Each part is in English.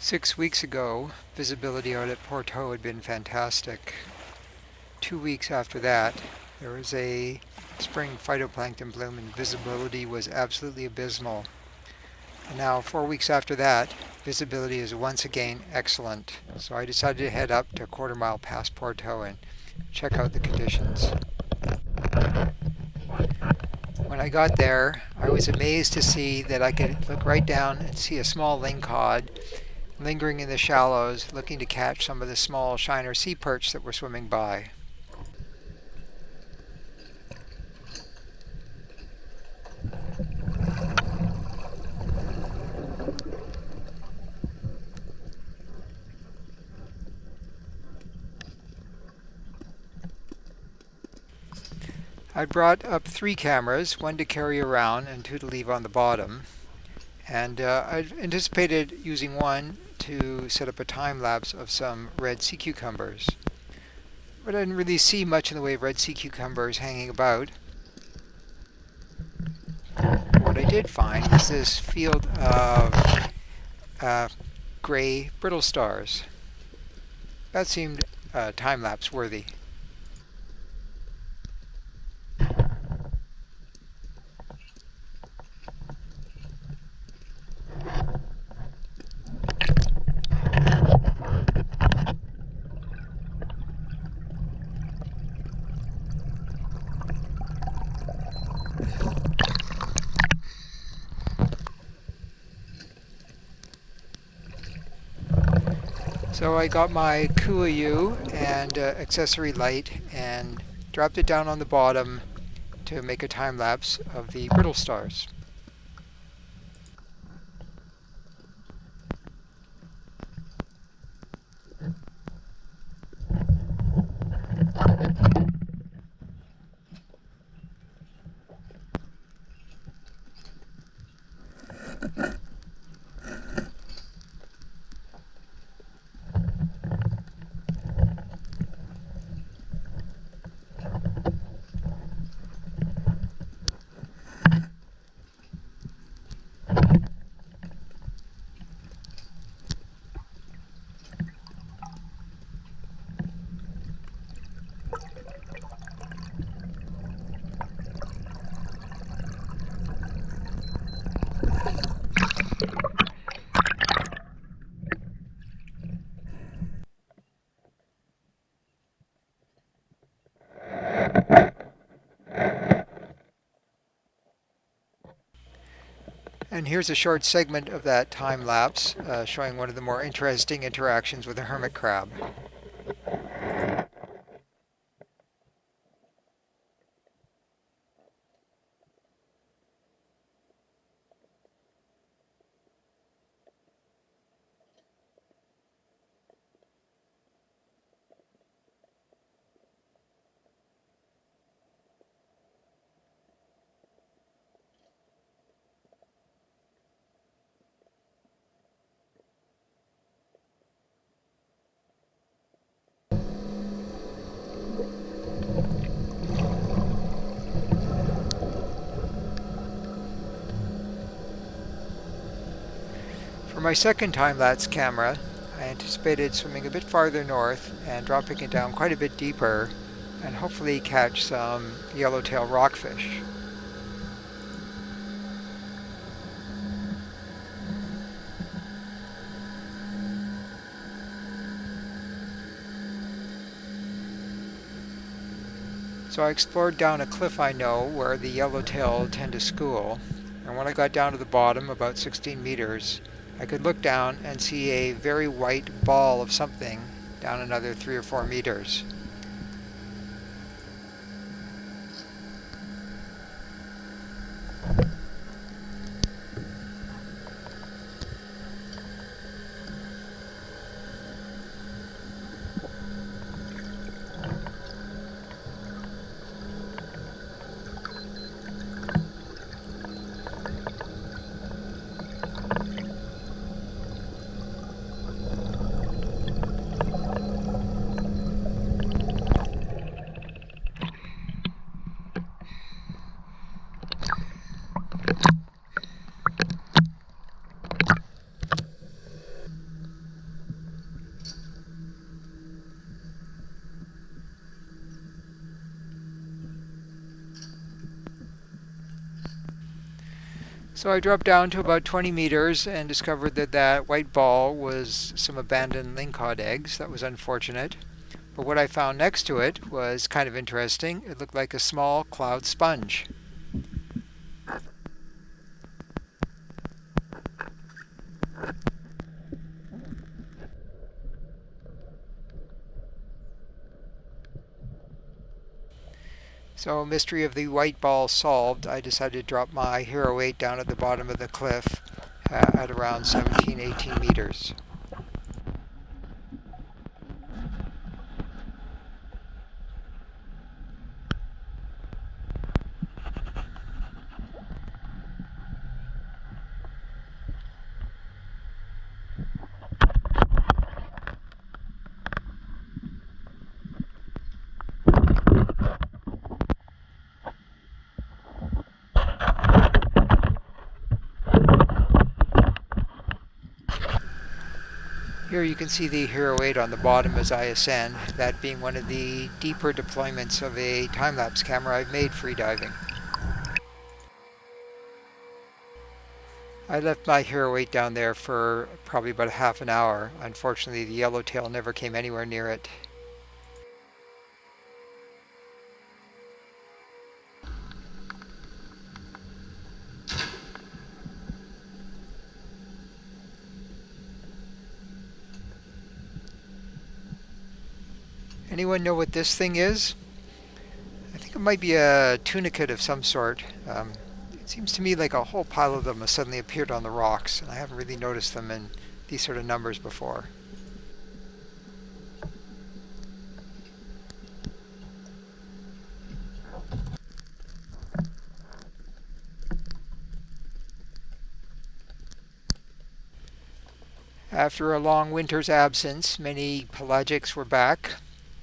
6 weeks ago, visibility out at Porteau had been fantastic. 2 weeks after that, there was a spring phytoplankton bloom and visibility was absolutely abysmal. And now, 4 weeks after that, visibility is once again excellent. So I decided to head up to a quarter mile past Porteau and check out the conditions. When I got there, I was amazed to see that I could look right down and see a small lingcod lingering in the shallows, looking to catch some of the small shiner sea perch that were swimming by. I brought up 3 cameras, one to carry around and 2 to leave on the bottom. And I anticipated using one to set up a time lapse of some red sea cucumbers. But I didn't really see much in the way of red sea cucumbers hanging about. What I did find was this field of gray brittle stars. That seemed time lapse worthy. So I got my Kuiu and accessory light and dropped it down on the bottom to make a time lapse of the brittle stars. And here's a short segment of that time lapse showing one of the more interesting interactions with a hermit crab. For my second time-lapse camera, I anticipated swimming a bit farther north and dropping it down quite a bit deeper and hopefully catch some yellowtail rockfish. So I explored down a cliff I know where the yellowtail tend to school, and when I got down to the bottom, about 16 meters, I could look down and see a very white ball of something down another 3 or 4 meters. So I dropped down to about 20 meters and discovered that that white ball was some abandoned lingcod eggs. That was unfortunate. But what I found next to it was kind of interesting. It looked like a small cloud sponge. So, mystery of the white ball solved. I decided to drop my Hero 8 down at the bottom of the cliff at around 17, 18 meters. Here you can see the Hero 8 on the bottom as I ascend, that being one of the deeper deployments of a time-lapse camera I've made freediving. I left my Hero 8 down there for probably about half an hour. Unfortunately, the yellowtail never came anywhere near it. Anyone know what this thing is? I think it might be a tunicate of some sort. It seems to me like a whole pile of them has suddenly appeared on the rocks, and I haven't really noticed them in these sort of numbers before. After a long winter's absence, many pelagics were back.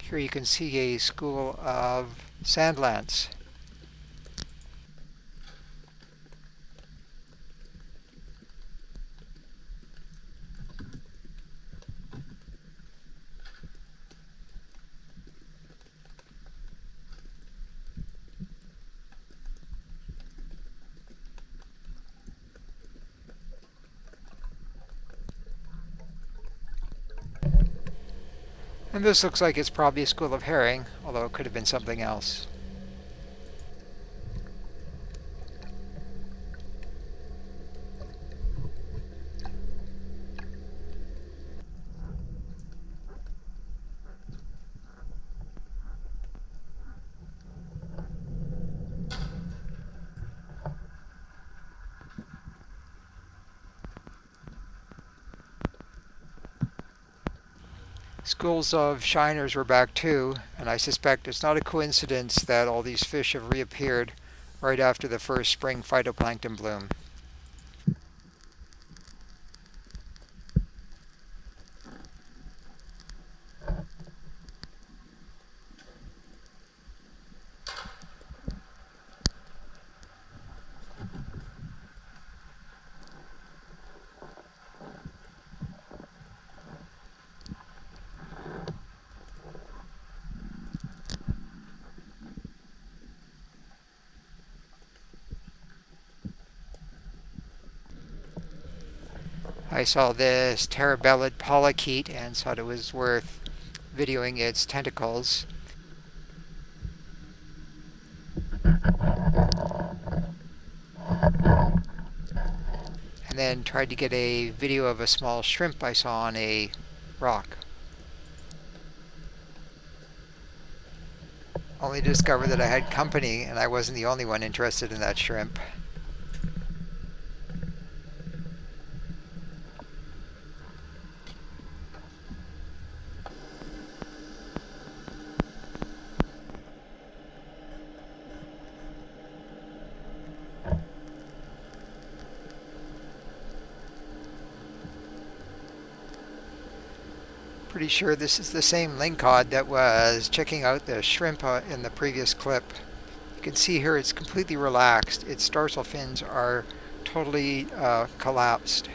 Here you can see a school of sandlance. And this looks like it's probably a school of herring, although it could have been something else. Schools of shiners were back too, and I suspect it's not a coincidence that all these fish have reappeared right after the first spring phytoplankton bloom. I saw this terabellid polychaete and thought it was worth videoing its tentacles. And then tried to get a video of a small shrimp I saw on a rock. Only to discover that I had company and I wasn't the only one interested in that shrimp. Pretty sure this is the same lingcod that was checking out the shrimp in the previous clip. You can see here it's completely relaxed. Its dorsal fins are totally collapsed.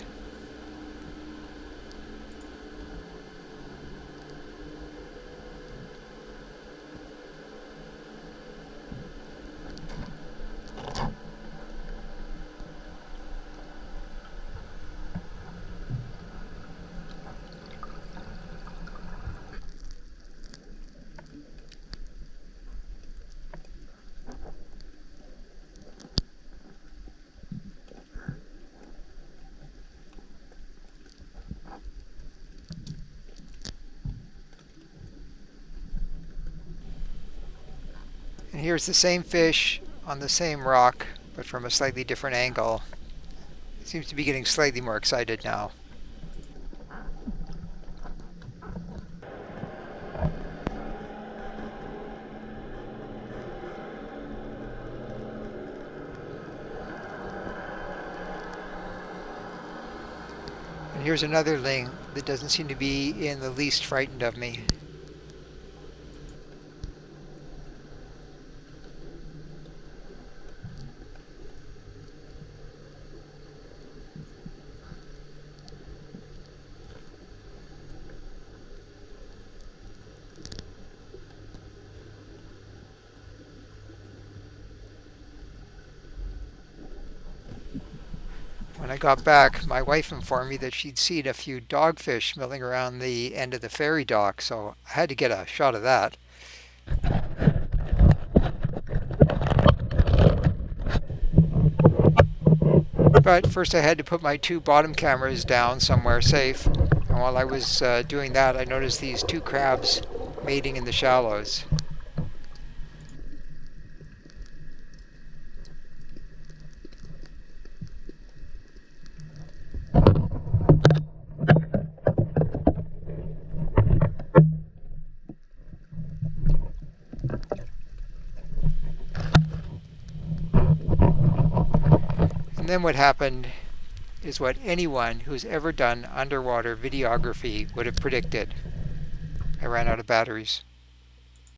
And here's the same fish on the same rock, but from a slightly different angle. It seems to be getting slightly more excited now. And here's another ling that doesn't seem to be in the least frightened of me. When I got back, my wife informed me that she'd seen a few dogfish milling around the end of the ferry dock, so I had to get a shot of that. But first I had to put my two bottom cameras down somewhere safe, and while I was doing that, I noticed these two crabs mating in the shallows. And then what happened is what anyone who's ever done underwater videography would have predicted. I ran out of batteries.